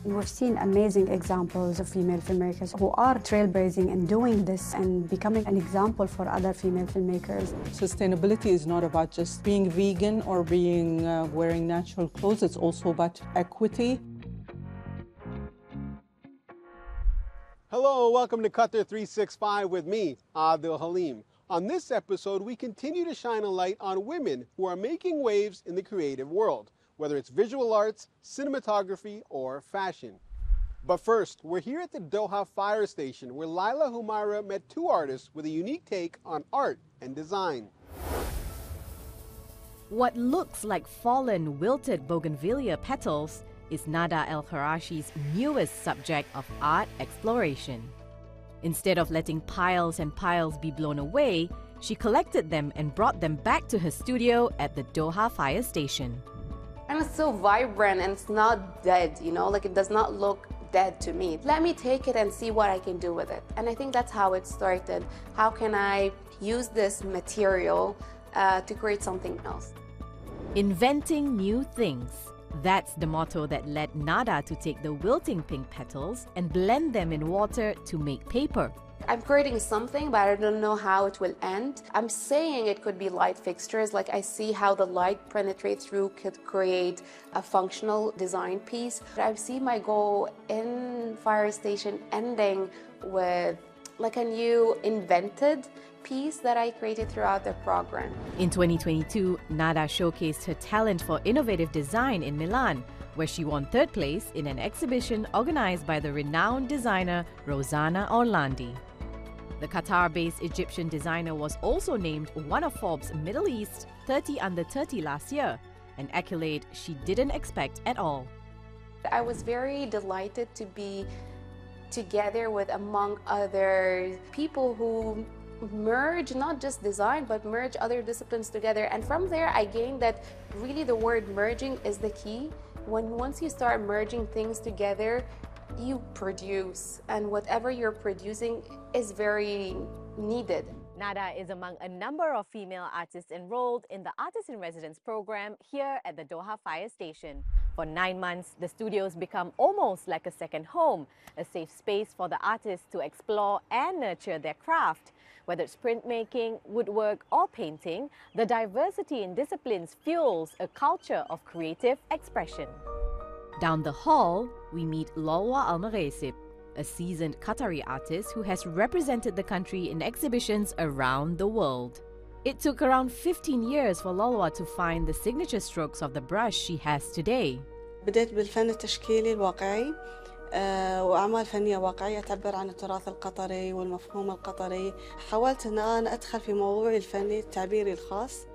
We've seen amazing examples of female filmmakers who are trailblazing and doing this and becoming an example for other female filmmakers. Sustainability is not about just being vegan or being wearing natural clothes, it's also about equity. Hello, welcome to Qatar 365 with me, Adil Halim. On this episode, we continue to shine a light on women who are making waves in the creative world, whether it's visual arts, cinematography, or fashion. But first, we're here at the Doha Fire Station, where Laila Humaira met two artists with a unique take on art and design. What looks like fallen, wilted bougainvillea petals is Nada El-Kharashi's newest subject of art exploration. Instead of letting piles and piles be blown away, she collected them and brought them back to her studio at the Doha Fire Station. And it's so vibrant and it's not dead, you know, like it does not look dead to me. Let me take it and see what I can do with it. And I think that's how it started. How can I use this material to create something else? Inventing new things. That's the motto that led Nada to take the wilting pink petals and blend them in water to make paper. I'm creating something, but I don't know how it will end. I'm saying it could be light fixtures, like I see how the light penetrates through could create a functional design piece. I see my goal in Fire Station ending with like a new invented piece that I created throughout the program. In 2022, Nada showcased her talent for innovative design in Milan, where she won third place in an exhibition organized by the renowned designer Rossana Orlandi. The Qatar-based Egyptian designer was also named one of Forbes' Middle East 30 Under 30 last year, an accolade she didn't expect at all. I was very delighted to be together with, among other people who merge not just design but merge other disciplines together, and from there I gained that really the word merging is the key. Once you start merging things together, you produce, and whatever you're producing is very needed. Nada is among a number of female artists enrolled in the Artist in Residence program here at the Doha Fire Station. For 9 months, the studio's become almost like a second home, a safe space for the artists to explore and nurture their craft. Whether it's printmaking, woodwork, or painting, the diversity in disciplines fuels a culture of creative expression. Down the hall, we meet Lalwa Al-Maghesib, a seasoned Qatari artist who has represented the country in exhibitions around the world. It took around 15 years for Lalwa to find the signature strokes of the brush she has today. بدأت بالفن التشكيلي الواقعي وأعمال فنية واقعية تعبر عن التراث القطري والمفهوم القطري. حاولت أن أنا أدخل في موضوعي الفني التعبيري الخاص،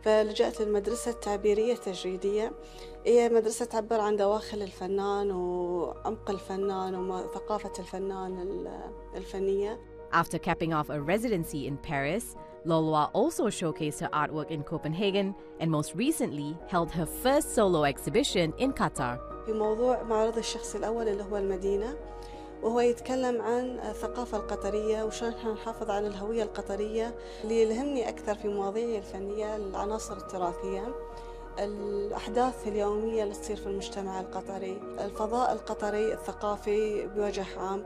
فلجأت للمدرسة التعبيرية التجريدية. هي مدرسة تعبر عن دواخل الفنان وعمق الفنان وثقافة الفنان الفنية. After capping off a residency in Paris, Lalwa also showcased her artwork in Copenhagen and most recently held her first solo exhibition in Qatar. في موضوع معرض الشخص الأول اللي هو المدينة، وهو يتكلم عن الثقافة القطرية وشلون نحافظ على الهوية القطرية. اللي يلهمني أكثر في مواضيعي الفنية العناصر التراثية، الأحداث اليومية اللي تصير في المجتمع القطري، الفضاء القطري الثقافي بوجه عام.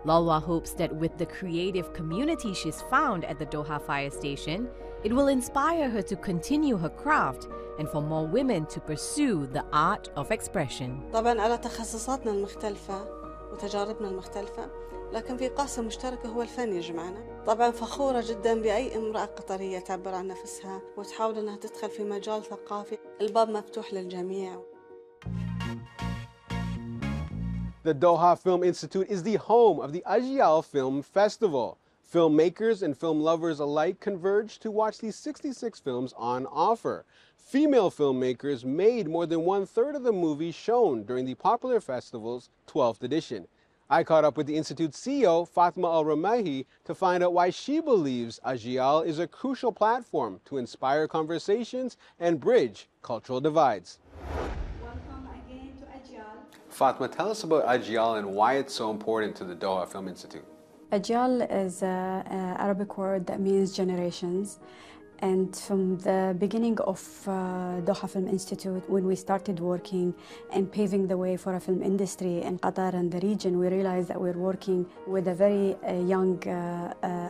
Lalwa hopes that with the creative community she's found at the Doha Fire Station, it will inspire her to continue her craft and for more women to pursue the art of expression. طبعاً على تخصصاتنا المختلفة وتجاربنا المختلفة، لكن في قاسم مشترك هو الفن يجمعنا. طبعاً فخورة جداً بأي امرأة قطرية تعبر عن نفسها وتحاول أنها تدخل في مجال ثقافي. الباب مفتوح للجميع. The Doha Film Institute is the home of the Ajial Film Festival. Filmmakers and film lovers alike converge to watch these 66 films on offer. Female filmmakers made more than 1/3 of the movies shown during the popular festival's 12th edition. I caught up with the Institute's CEO, Fatma Al-Ramahi, to find out why she believes Ajial is a crucial platform to inspire conversations and bridge cultural divides. Fatma, tell us about Ajial and why it's so important to the Doha Film Institute. Ajial is an Arabic word that means generations. And from the beginning of Doha Film Institute, when we started working and paving the way for a film industry in Qatar and the region, we realized that we're working with a very young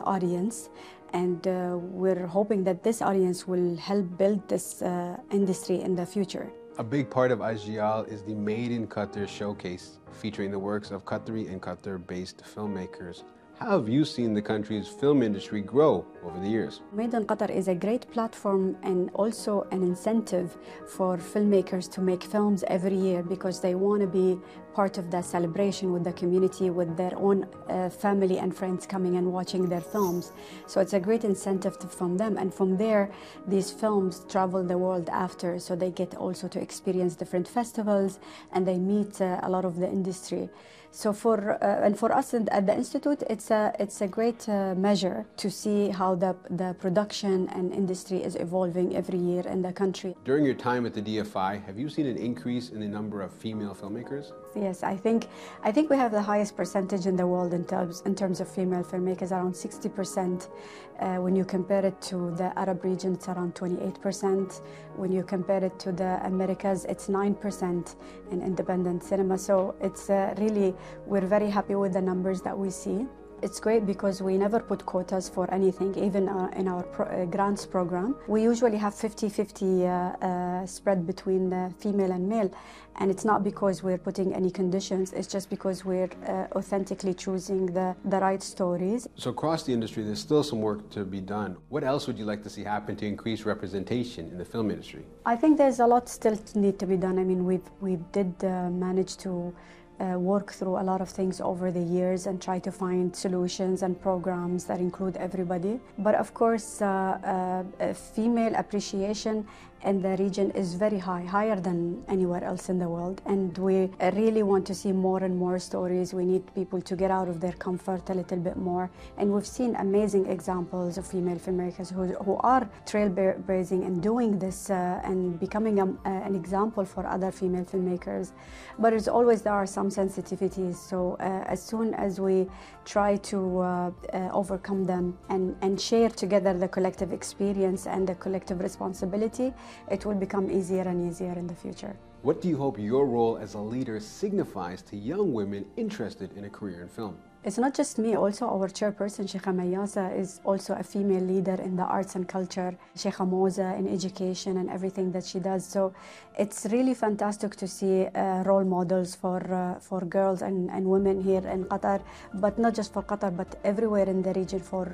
audience, and we're hoping that this audience will help build this industry in the future. A big part of Ajyal is the Made in Qatar showcase, featuring the works of Qatari and Qatar-based filmmakers. How have you seen the country's film industry grow over the years? Made in Qatar is a great platform and also an incentive for filmmakers to make films every year, because they want to be part of that celebration with the community, with their own family and friends coming and watching their films. So it's a great incentive from them. And from there, these films travel the world after, so they get also to experience different festivals and they meet a lot of the industry. So for us at the Institute, it's a great measure to see how the production and industry is evolving every year in the country. During your time at the DFI, have you seen an increase in the number of female filmmakers? Yes, I think we have the highest percentage in the world in terms of female filmmakers, around 60%. When you compare it to the Arab region, it's around 28%. When you compare it to the Americas, it's 9% in independent cinema. So it's really, we're very happy with the numbers that we see. It's great because we never put quotas for anything, even in our grants program. We usually have 50-50 spread between female and male. And it's not because we're putting any conditions, it's just because we're authentically choosing the right stories. So across the industry, there's still some work to be done. What else would you like to see happen to increase representation in the film industry? I think there's a lot still need to be done. I mean, we did manage to work through a lot of things over the years and try to find solutions and programs that include everybody. But of course, female appreciation in the region is very high, higher than anywhere else in the world. And we really want to see more and more stories. We need people to get out of their comfort a little bit more. And we've seen amazing examples of female filmmakers who are trailblazing and doing this and becoming an example for other female filmmakers. But as always, there are some sensitivities. So as soon as we try to overcome them and share together the collective experience and the collective responsibility, it will become easier and easier in the future. What do you hope your role as a leader signifies to young women interested in a career in film? It's not just me, also our chairperson, Sheikha Mayasa, is also a female leader in the arts and culture, Sheikha Moza in education and everything that she does. So it's really fantastic to see role models for girls and women here in Qatar, but not just for Qatar, but everywhere in the region, for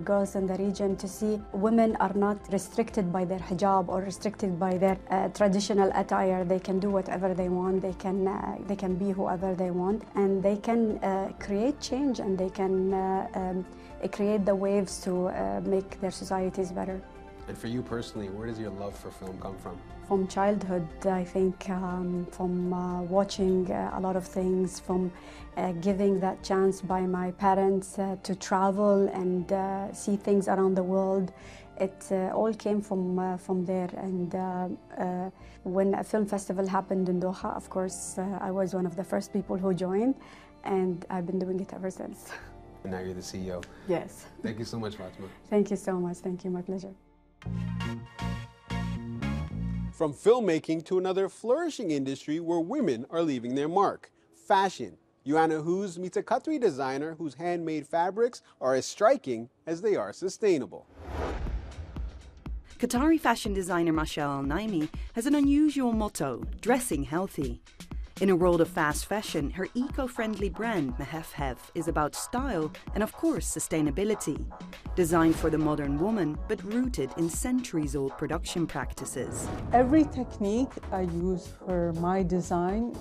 girls in the region, to see women are not restricted by their hijab or restricted by their traditional attire. They can do whatever they want, they can be whoever they want, and they can create change, and they can create the waves to make their societies better. And for you personally, where does your love for film come from? From childhood, I think, from watching a lot of things, from giving that chance by my parents to travel and see things around the world. It all came from there. And when a film festival happened in Doha, of course, I was one of the first people who joined, and I've been doing it ever since. And now you're the CEO. Yes. Thank you so much, Fatima. Thank you so much. Thank you. My pleasure. From filmmaking to another flourishing industry where women are leaving their mark, fashion. Joanna Hughes meets a Qatari designer whose handmade fabrics are as striking as they are sustainable. Qatari fashion designer Masha Al-Naimi has an unusual motto, dressing healthy. In a world of fast fashion, her eco-friendly brand, Mehefhef, is about style and, of course, sustainability. Designed for the modern woman, but rooted in centuries-old production practices. Every technique I use for my design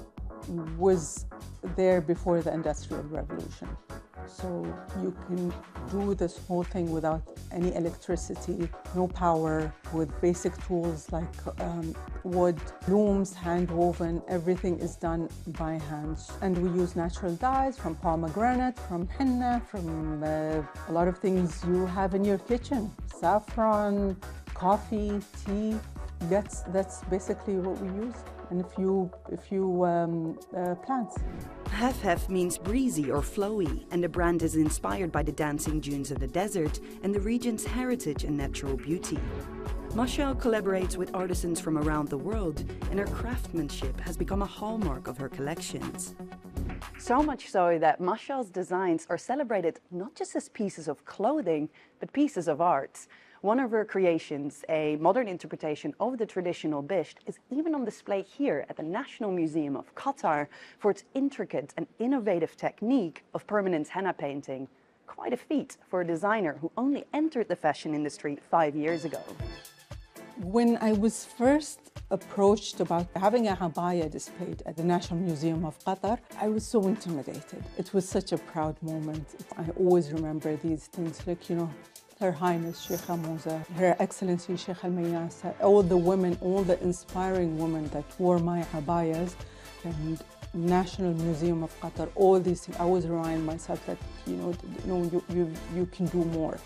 was there before the Industrial Revolution. So you can do this whole thing without any electricity, no power, with basic tools like wood, looms, hand woven. Everything is done by hand. And we use natural dyes from pomegranate, from henna, from a lot of things you have in your kitchen. Saffron, coffee, tea. That's basically what we use. And a few plants. Hef means breezy or flowy, and the brand is inspired by the dancing dunes of the desert and the region's heritage and natural beauty. Mashal collaborates with artisans from around the world, and her craftsmanship has become a hallmark of her collections. So much so that Mashal's designs are celebrated not just as pieces of clothing, but pieces of art. One of her creations, a modern interpretation of the traditional bisht, is even on display here at the National Museum of Qatar for its intricate and innovative technique of permanent henna painting. Quite a feat for a designer who only entered the fashion industry 5 years ago. When I was first approached about having a habaya displayed at the National Museum of Qatar, I was so intimidated. It was such a proud moment. I always remember these things, like, you know, Her Highness Sheikha Musa, Her Excellency Sheikh Al-Mayasa, all the women, all the inspiring women that wore my abayas, and National Museum of Qatar, all these things. I always remind myself that, you can do more.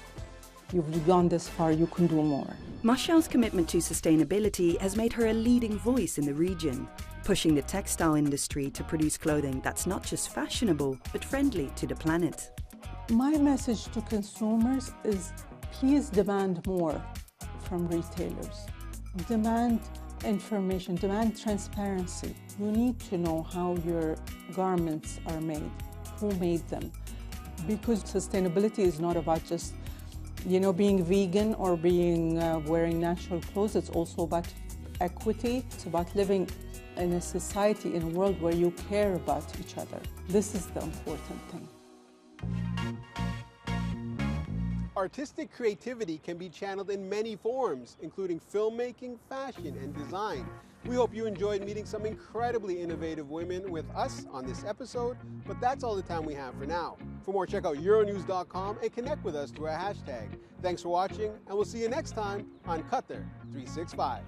You've gone this far, you can do more. Mashal's commitment to sustainability has made her a leading voice in the region, pushing the textile industry to produce clothing that's not just fashionable, but friendly to the planet. My message to consumers is please demand more from retailers. Demand information, demand transparency. You need to know how your garments are made, who made them. Because sustainability is not about just, being vegan or being wearing natural clothes. It's also about equity. It's about living in a society, in a world where you care about each other. This is the important thing. Artistic creativity can be channeled in many forms, including filmmaking, fashion, and design. We hope you enjoyed meeting some incredibly innovative women with us on this episode, but that's all the time we have for now. For more, check out Euronews.com and connect with us through our hashtag. Thanks for watching, and we'll see you next time on Qatar 365.